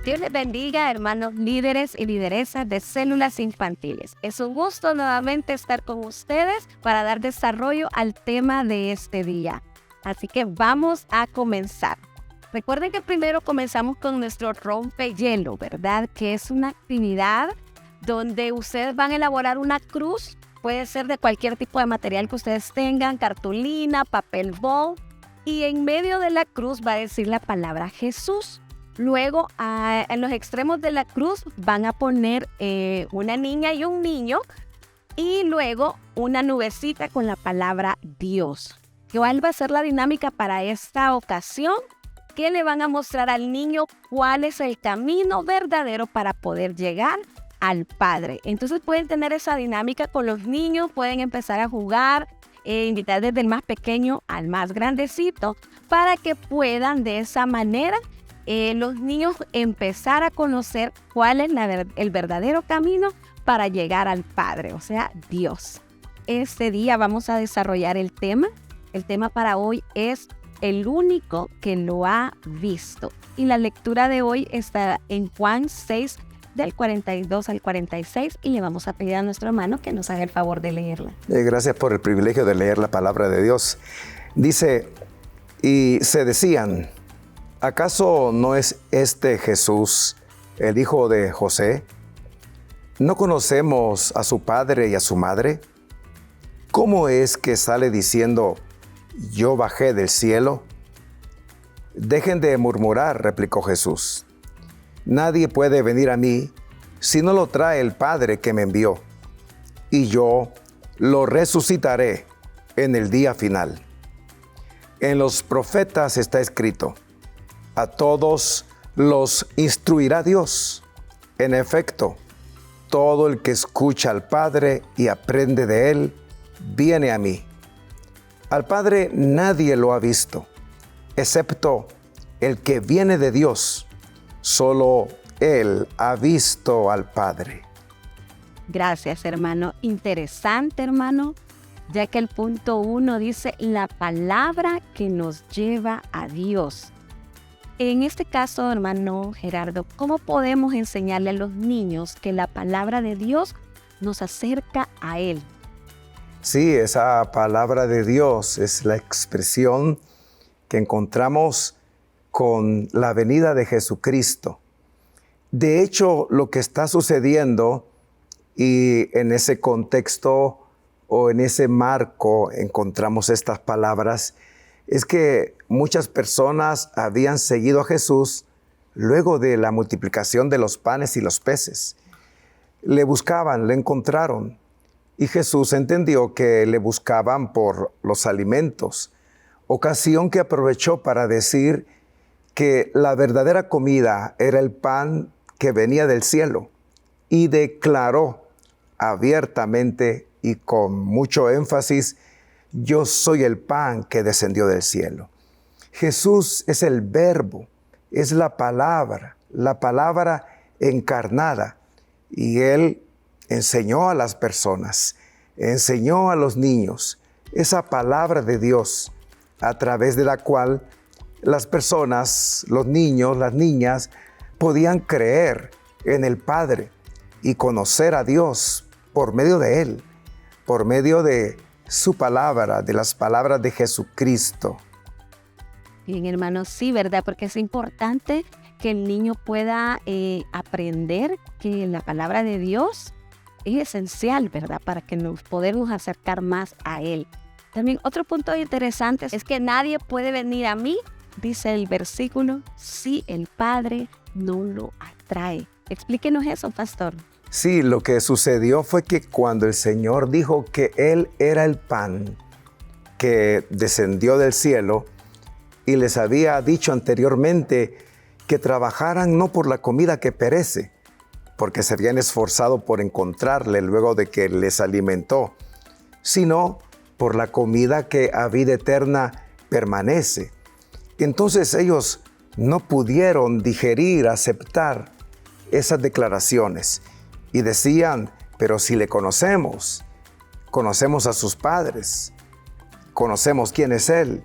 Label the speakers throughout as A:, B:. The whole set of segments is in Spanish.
A: Dios les bendiga, hermanos líderes y lideresas de células infantiles. Es un gusto nuevamente estar con ustedes para dar desarrollo al tema de este día. Así que vamos a comenzar. Recuerden que primero comenzamos con nuestro rompehielo, ¿verdad? Que es una actividad donde ustedes van a elaborar una cruz. Puede ser de cualquier tipo de material que ustedes tengan, cartulina, papel bond. Y en medio de la cruz va a decir la palabra Jesús. Luego, en los extremos de la cruz van a poner una niña y un niño. Y luego una nubecita con la palabra Dios. ¿Cuál va a ser la dinámica para esta ocasión? Que le van a mostrar al niño cuál es el camino verdadero para poder llegar al Padre. Entonces pueden tener esa dinámica con los niños, pueden empezar a jugar, invitar desde el más pequeño al más grandecito, para que puedan de esa manera los niños empezar a conocer cuál es el verdadero camino para llegar al Padre, o sea, Dios. Este día vamos a desarrollar el tema. El tema para hoy es el único que lo ha visto. Y la lectura de hoy está en Juan 6, del 42 al 46, y le vamos a pedir a nuestro hermano que nos haga el favor de leerla.
B: Gracias por el privilegio de leer la palabra de Dios. Dice, y se decían, ¿acaso no es este Jesús, el hijo de José? ¿No conocemos a su padre y a su madre? ¿Cómo es que sale diciendo, yo bajé del cielo? Dejen de murmurar, replicó Jesús. Nadie puede venir a mí si no lo trae el Padre que me envió, y yo lo resucitaré en el día final. En los profetas está escrito, a todos los instruirá Dios. En efecto, todo el que escucha al Padre y aprende de él, viene a mí. Al Padre nadie lo ha visto, excepto el que viene de Dios. Solo Él ha visto al Padre.
A: Gracias, hermano. Interesante, hermano, ya que el punto 1 dice la palabra que nos lleva a Dios. En este caso, hermano Gerardo, ¿cómo podemos enseñarle a los niños que la palabra de Dios nos acerca a Él?
B: Sí, esa palabra de Dios es la expresión que encontramos con la venida de Jesucristo. De hecho, lo que está sucediendo, y en ese contexto o en ese marco encontramos estas palabras, es que muchas personas habían seguido a Jesús luego de la multiplicación de los panes y los peces. Le buscaban, le encontraron, y Jesús entendió que le buscaban por los alimentos, ocasión que aprovechó para decir que la verdadera comida era el pan que venía del cielo, y declaró abiertamente y con mucho énfasis, yo soy el pan que descendió del cielo. Jesús es el verbo, es la palabra encarnada, y Él enseñó a las personas, enseñó a los niños esa palabra de Dios, a través de la cual las personas, los niños, las niñas, podían creer en el Padre y conocer a Dios por medio de Él, por medio de su palabra, de las palabras de Jesucristo.
A: Bien, hermanos, sí, ¿verdad? Porque es importante que el niño pueda aprender que la palabra de Dios es esencial, ¿verdad? Para que nos podamos acercar más a Él. También otro punto interesante es que nadie puede venir a mí, dice el versículo, si el Padre no lo atrae. Explíquenos eso, pastor.
B: Sí, lo que sucedió fue que cuando el Señor dijo que Él era el pan que descendió del cielo, y les había dicho anteriormente que trabajaran no por la comida que perece, porque se habían esforzado por encontrarle luego de que les alimentó, sino por la comida que a vida eterna permanece. Entonces ellos no pudieron digerir, aceptar esas declaraciones y decían, pero si le conocemos, conocemos a sus padres, conocemos quién es Él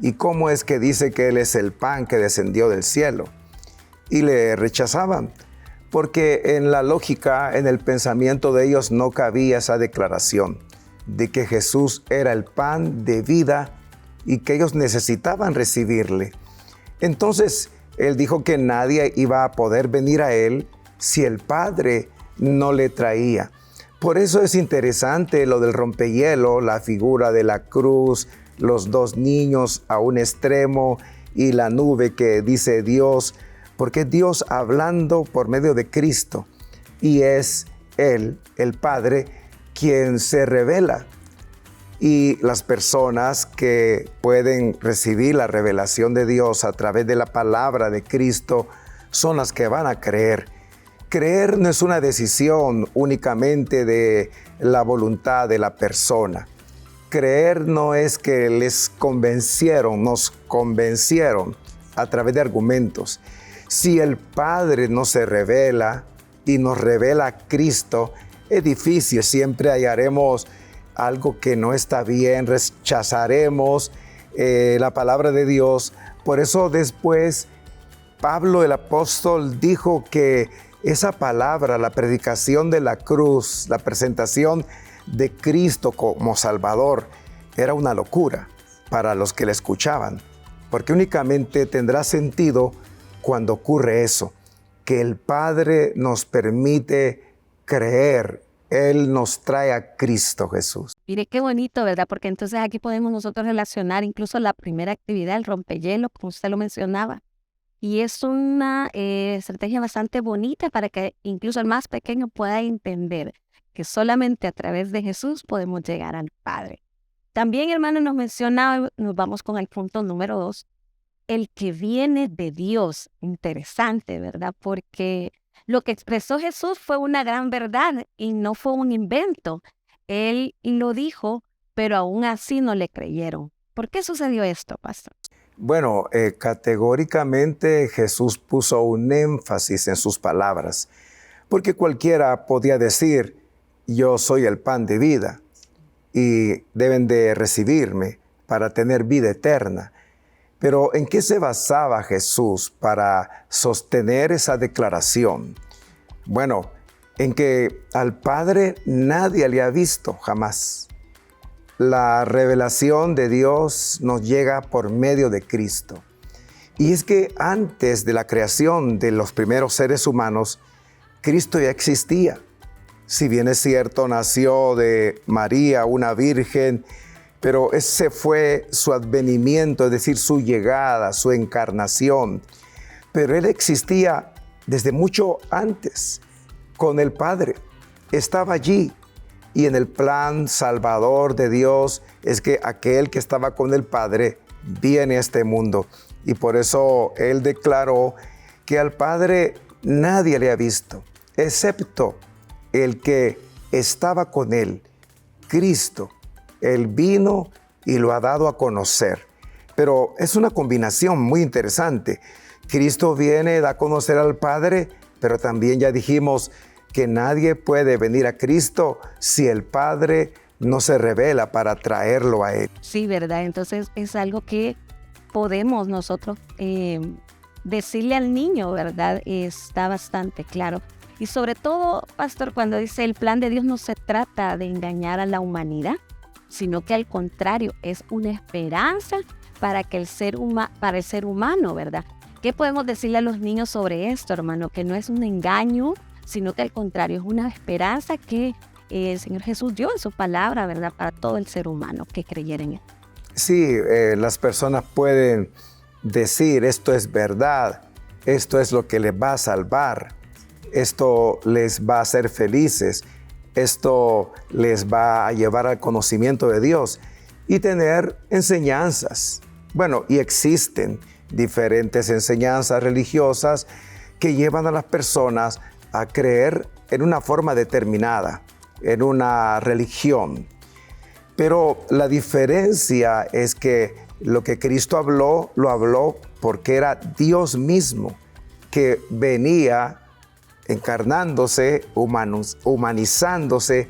B: y cómo es que dice que Él es el pan que descendió del cielo. y le rechazaban, porque en la lógica, en el pensamiento de ellos no cabía esa declaración de que Jesús era el pan de vida y que ellos necesitaban recibirle. Entonces, él dijo que nadie iba a poder venir a él si el Padre no le traía. Por eso es interesante lo del rompehielo, la figura de la cruz, los dos niños a un extremo y la nube que dice Dios, porque es Dios hablando por medio de Cristo y es Él, el Padre, quien se revela. Y las personas que pueden recibir la revelación de Dios a través de la palabra de Cristo son las que van a creer. Creer no es una decisión únicamente de la voluntad de la persona. Creer no es que nos convencieron a través de argumentos. Si el Padre no se revela y nos revela a Cristo, es difícil, siempre hallaremos algo que no está bien, rechazaremos la palabra de Dios. Por eso después Pablo el apóstol dijo que esa palabra, la predicación de la cruz, la presentación de Cristo como Salvador, era una locura para los que le escuchaban, porque únicamente tendrá sentido cuando ocurre eso, que el Padre nos permite creer. Él nos trae a Cristo Jesús.
A: Mire qué bonito, ¿verdad? Porque entonces aquí podemos nosotros relacionar incluso la primera actividad, el rompehielo, como usted lo mencionaba. Y es una estrategia bastante bonita para que incluso el más pequeño pueda entender que solamente a través de Jesús podemos llegar al Padre. También, hermano, nos mencionaba, nos vamos con el punto número 2, el que viene de Dios. Interesante, ¿verdad? Porque lo que expresó Jesús fue una gran verdad y no fue un invento. Él lo dijo, pero aún así no le creyeron. ¿Por qué sucedió esto, pastor?
B: Bueno, categóricamente Jesús puso un énfasis en sus palabras, porque cualquiera podía decir, yo soy el pan de vida y deben de recibirme para tener vida eterna. Pero ¿en qué se basaba Jesús para sostener esa declaración? Bueno, en que al Padre nadie le ha visto jamás. La revelación de Dios nos llega por medio de Cristo. Y es que antes de la creación de los primeros seres humanos, Cristo ya existía. Si bien es cierto, nació de María, una virgen, pero ese fue su advenimiento, es decir, su llegada, su encarnación. Pero Él existía desde mucho antes con el Padre. Estaba allí. Y en el plan salvador de Dios es que aquel que estaba con el Padre viene a este mundo. Y por eso Él declaró que al Padre nadie le ha visto, excepto el que estaba con Él, Cristo. Él vino y lo ha dado a conocer. Pero es una combinación muy interesante. Cristo viene, da a conocer al Padre, pero también ya dijimos que nadie puede venir a Cristo si el Padre no se revela para traerlo a Él.
A: Sí, ¿verdad? Entonces es algo que podemos nosotros decirle al niño, ¿verdad? Está bastante claro. Y sobre todo, pastor, cuando dice el plan de Dios no se trata de engañar a la humanidad, sino que al contrario, es una esperanza para el ser humano, ¿verdad? ¿Qué podemos decirle a los niños sobre esto, hermano? Que no es un engaño, sino que al contrario, es una esperanza que el Señor Jesús dio en su palabra, ¿verdad? Para todo el ser humano que creyera en Él.
B: Sí, las personas pueden decir, esto es verdad, esto es lo que les va a salvar, esto les va a hacer felices, esto les va a llevar al conocimiento de Dios y tener enseñanzas. Bueno, y existen diferentes enseñanzas religiosas que llevan a las personas a creer en una forma determinada, en una religión. Pero la diferencia es que lo que Cristo habló, lo habló porque era Dios mismo que venía encarnándose, humanizándose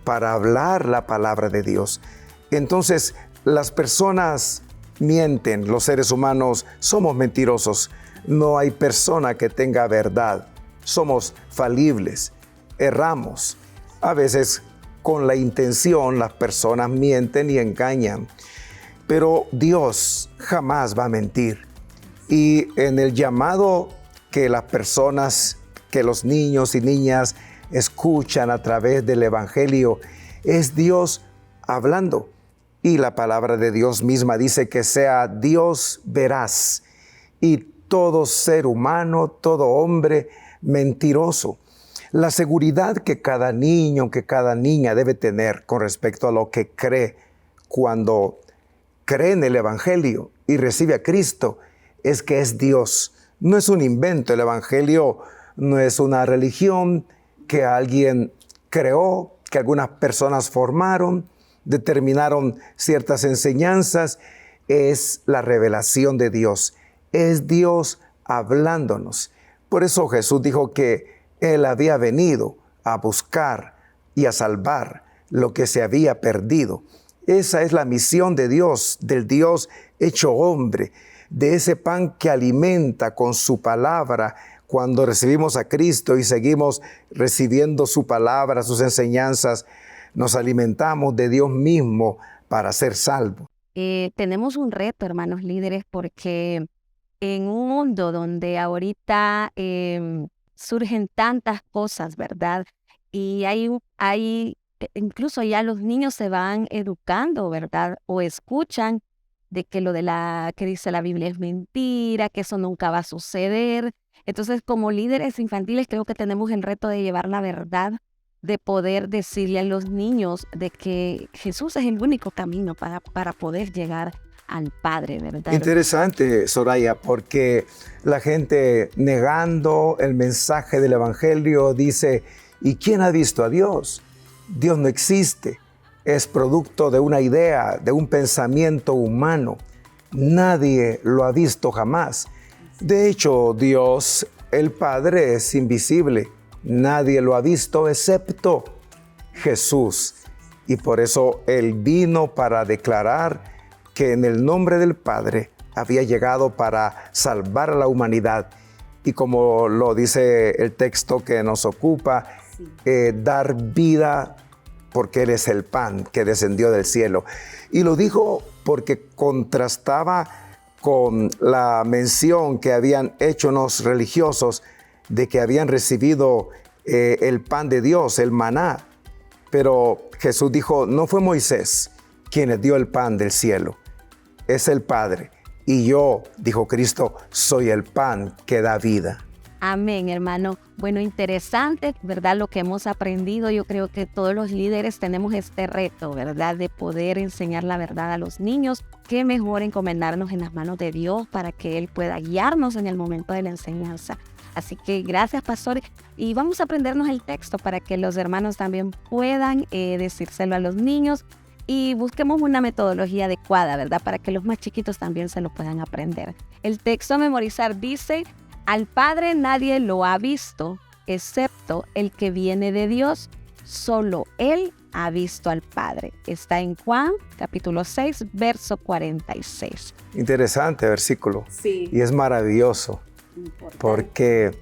B: para hablar la palabra de Dios. Entonces, las personas mienten, los seres humanos somos mentirosos. No hay persona que tenga verdad. Somos falibles, erramos. A veces con la intención las personas mienten y engañan, pero Dios jamás va a mentir. Y en el llamado que las personas, que los niños y niñas escuchan a través del Evangelio, es Dios hablando. Y la palabra de Dios misma dice que sea Dios veraz y todo ser humano, todo hombre mentiroso. La seguridad que cada niño, que cada niña debe tener con respecto a lo que cree cuando cree en el Evangelio y recibe a Cristo es que es Dios. No es un invento. El Evangelio no es una religión que alguien creó, que algunas personas formaron, determinaron ciertas enseñanzas. Es la revelación de Dios. Es Dios hablándonos. Por eso Jesús dijo que Él había venido a buscar y a salvar lo que se había perdido. Esa es la misión de Dios, del Dios hecho hombre, de ese pan que alimenta con su palabra. Cuando recibimos a Cristo y seguimos recibiendo su palabra, sus enseñanzas, nos alimentamos de Dios mismo para ser salvos.
A: Tenemos un reto, hermanos líderes, porque en un mundo donde ahorita surgen tantas cosas, ¿verdad? Y incluso ya los niños se van educando, ¿verdad? O escuchan de que lo que dice la Biblia es mentira, que eso nunca va a suceder. Entonces, como líderes infantiles, creo que tenemos el reto de llevar la verdad, de poder decirle a los niños de que Jesús es el único camino para poder llegar al Padre, ¿verdad?
B: Interesante, Soraya, porque la gente negando el mensaje del Evangelio dice, ¿y quién ha visto a Dios? Dios no existe. Es producto de una idea, de un pensamiento humano. Nadie lo ha visto jamás. De hecho, Dios, el Padre, es invisible. Nadie lo ha visto excepto Jesús. Y por eso Él vino para declarar que en el nombre del Padre había llegado para salvar a la humanidad. Y como lo dice el texto que nos ocupa, dar vida, porque Él es el pan que descendió del cielo. Y lo dijo porque contrastaba con la mención que habían hecho los religiosos de que habían recibido el pan de Dios, el maná. Pero Jesús dijo, no fue Moisés quien les dio el pan del cielo, es el Padre. Y yo, dijo Cristo, soy el pan que da vida.
A: Amén, hermano. Bueno, interesante, ¿verdad? Lo que hemos aprendido. Yo creo que todos los líderes tenemos este reto, ¿verdad? De poder enseñar la verdad a los niños. Qué mejor encomendarnos en las manos de Dios para que Él pueda guiarnos en el momento de la enseñanza. Así que gracias, pastor. Y vamos a aprendernos el texto para que los hermanos también puedan decírselo a los niños. Y busquemos una metodología adecuada, ¿verdad? Para que los más chiquitos también se lo puedan aprender. El texto a memorizar dice: al Padre nadie lo ha visto, excepto el que viene de Dios. Solo Él ha visto al Padre. Está en Juan, capítulo 6, verso 46.
B: Interesante versículo.
A: Sí.
B: Y es maravilloso. Importante. Porque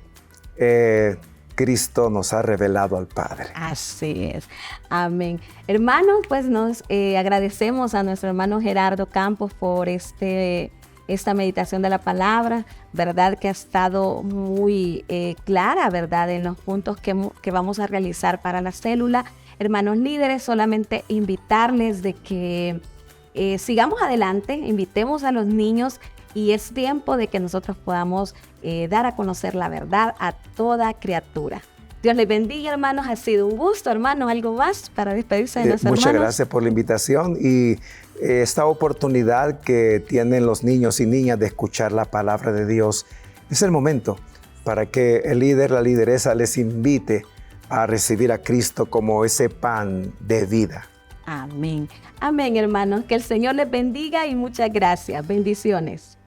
B: Cristo nos ha revelado al Padre.
A: Así es. Amén. Hermanos, pues nos agradecemos a nuestro hermano Gerardo Campos por esta meditación de la palabra, ¿verdad? Que ha estado muy clara, ¿verdad? En los puntos que vamos a realizar para la célula. Hermanos líderes, solamente invitarles de que sigamos adelante, invitemos a los niños y es tiempo de que nosotros podamos dar a conocer la verdad a toda criatura. Dios les bendiga, hermanos. Ha sido un gusto, hermanos. ¿Algo más para despedirse de nuestros hermanos?
B: Muchas gracias por la invitación y esta oportunidad que tienen los niños y niñas de escuchar la palabra de Dios. Es el momento para que el líder, la lideresa les invite a recibir a Cristo como ese pan de vida.
A: Amén. Amén, hermanos. Que el Señor les bendiga y muchas gracias. Bendiciones.